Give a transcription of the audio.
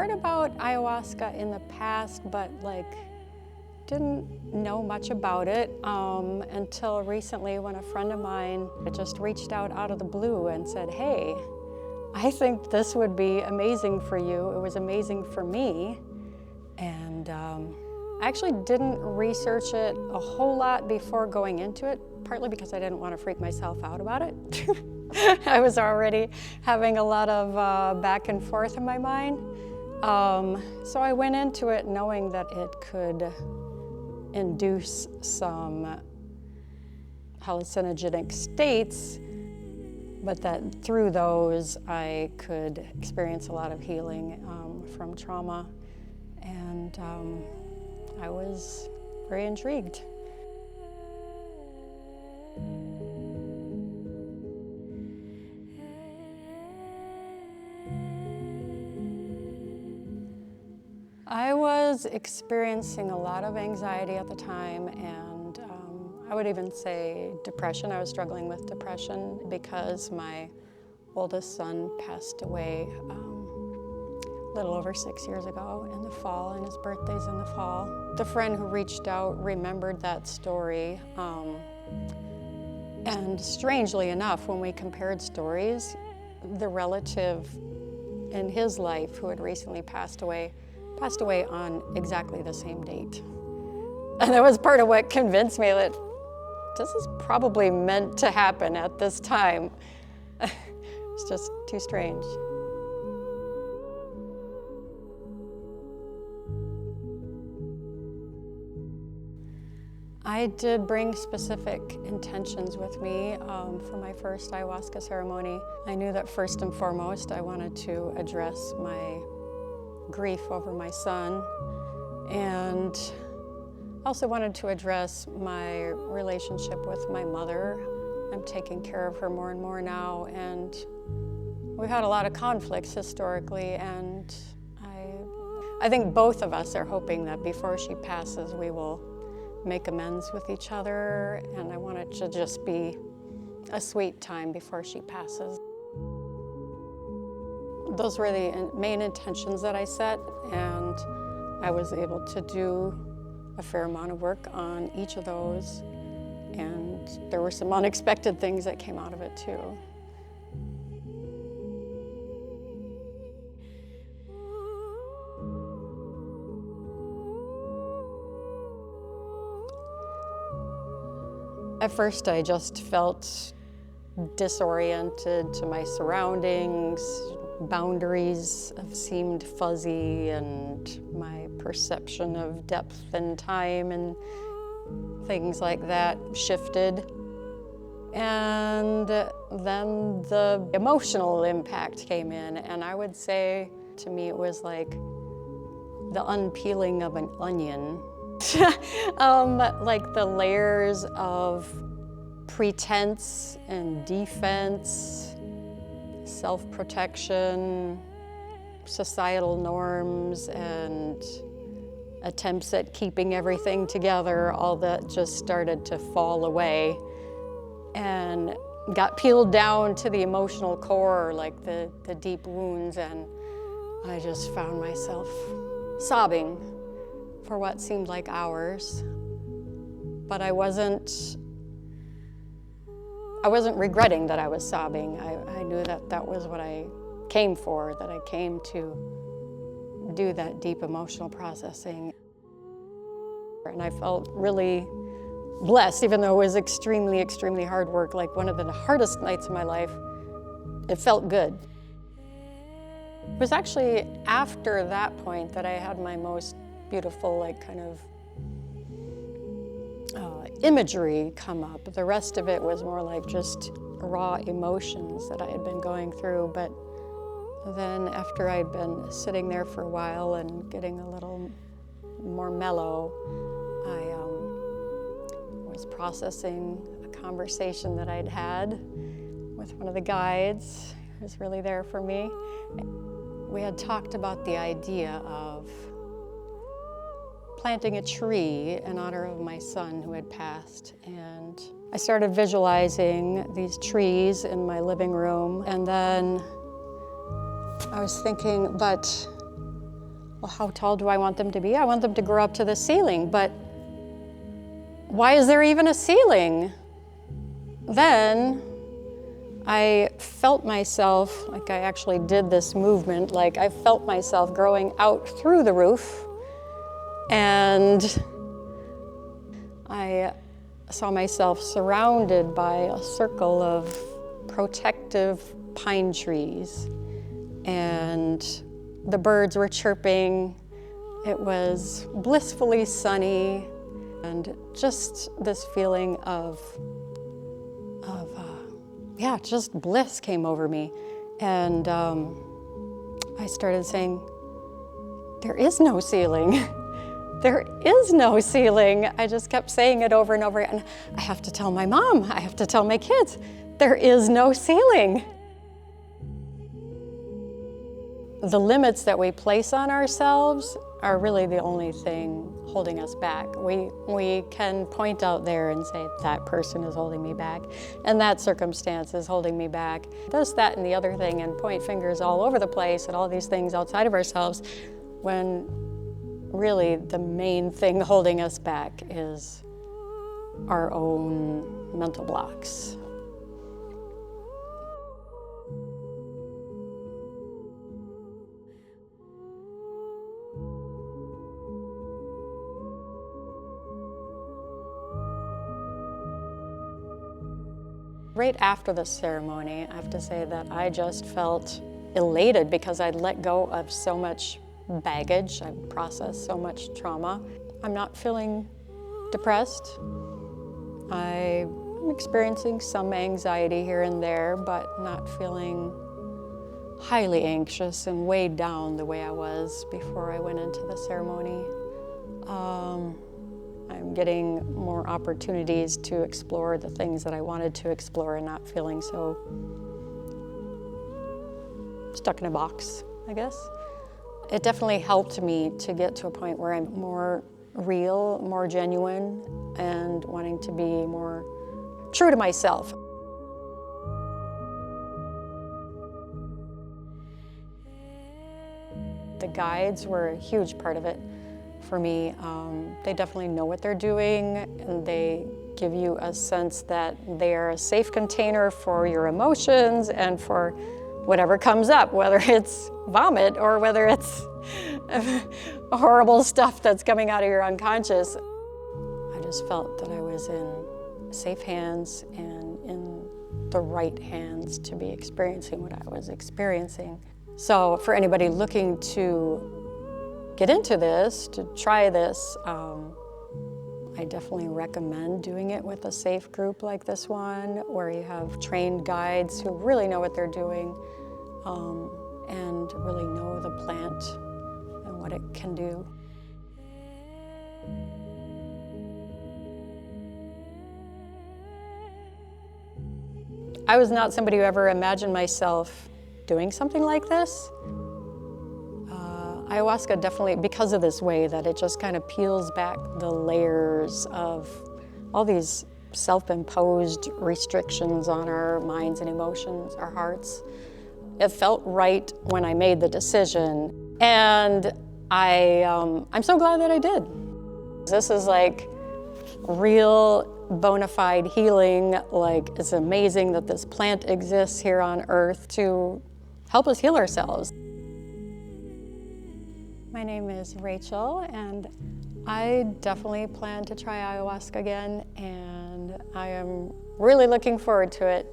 heard about ayahuasca in the past, but didn't know much about it until recently when a friend of mine just reached out of the blue and said, hey, I think this would be amazing for you. It was amazing for me. And I actually didn't research it a whole lot before going into it, partly because I didn't want to freak myself out about it. I was already having a lot of back and forth in my mind. So I went into it knowing that it could induce some hallucinogenic states, but that through those I could experience a lot of healing from trauma. And I was very intrigued. I was experiencing a lot of anxiety at the time, and I would even say depression. I was struggling with depression because my oldest son passed away a little over 6 years ago in the fall, and his birthday's in the fall. The friend who reached out remembered that story, and strangely enough, when we compared stories, the relative in his life who had recently passed away on exactly the same date. And that was part of what convinced me that this is probably meant to happen at this time. It's just too strange. I did bring specific intentions with me for my first ayahuasca ceremony. I knew that first and foremost I wanted to address my grief over my son, and also wanted to address my relationship with my mother. I'm taking care of her more and more now, and we've had a lot of conflicts historically, and I think both of us are hoping that before she passes we will make amends with each other, and I want it to just be a sweet time before she passes. Those were the main intentions that I set, and I was able to do a fair amount of work on each of those, and there were some unexpected things that came out of it too. At first I just felt disoriented to my surroundings. Boundaries seemed fuzzy, and my perception of depth and time and things like that shifted. And then the emotional impact came in, and I would say to me it was like the unpeeling of an onion. Like the layers of pretense and defense, self-protection, societal norms, and attempts at keeping everything together, all that just started to fall away and got peeled down to the emotional core, like the deep wounds, and I just found myself sobbing for what seemed like hours. But I wasn't regretting that I was sobbing. I knew that that was what I came for, that I came to do that deep emotional processing. And I felt really blessed, even though it was extremely, extremely hard work, like one of the hardest nights of my life. It felt good. It was actually after that point that I had my most beautiful, imagery come up. The rest of it was more like just raw emotions that I had been going through. But then after I'd been sitting there for a while and getting a little more mellow, I was processing a conversation that I'd had with one of the guides who was really there for me. We had talked about the idea of planting a tree in honor of my son who had passed. And I started visualizing these trees in my living room, and then I was thinking, but well, how tall do I want them to be? I want them to grow up to the ceiling, but why is there even a ceiling? Then I felt myself, like I actually did this movement, like I felt myself growing out through the roof, and I saw myself surrounded by a circle of protective pine trees, and the birds were chirping. It was blissfully sunny, and just this feeling of just bliss came over me. And I started saying, there is no ceiling. There is no ceiling. I just kept saying it over and over, and I have to tell my mom, I have to tell my kids, there is no ceiling. The limits that we place on ourselves are really the only thing holding us back. We can point out there and say, that person is holding me back, and that circumstance is holding me back. This, that, and the other thing, and point fingers all over the place at all these things outside of ourselves, when really the main thing holding us back is our own mental blocks. Right after the ceremony, I have to say that I just felt elated because I'd let go of so much baggage. I'd processed so much trauma. I'm not feeling depressed. I'm experiencing some anxiety here and there, but not feeling highly anxious and weighed down the way I was before I went into the ceremony. I'm getting more opportunities to explore the things that I wanted to explore and not feeling so stuck in a box, I guess. It definitely helped me to get to a point where I'm more real, more genuine, and wanting to be more true to myself. The guides were a huge part of it for me. They definitely know what they're doing, and they give you a sense that they're a safe container for your emotions and for whatever comes up, whether it's vomit or whether it's horrible stuff that's coming out of your unconscious. I just felt that I was in safe hands and in the right hands to be experiencing what I was experiencing. So for anybody looking to get into this, to try this, I definitely recommend doing it with a safe group like this one, where you have trained guides who really know what they're doing and really know the plant and what it can do. I was not somebody who ever imagined myself doing something like this. Ayahuasca definitely, because of this way that it just kind of peels back the layers of all these self-imposed restrictions on our minds and emotions, our hearts. It felt right when I made the decision, and I'm so glad that I did. This is like real bona fide healing. Like, it's amazing that this plant exists here on Earth to help us heal ourselves. My name is Rachel, and I definitely plan to try ayahuasca again, and I am really looking forward to it.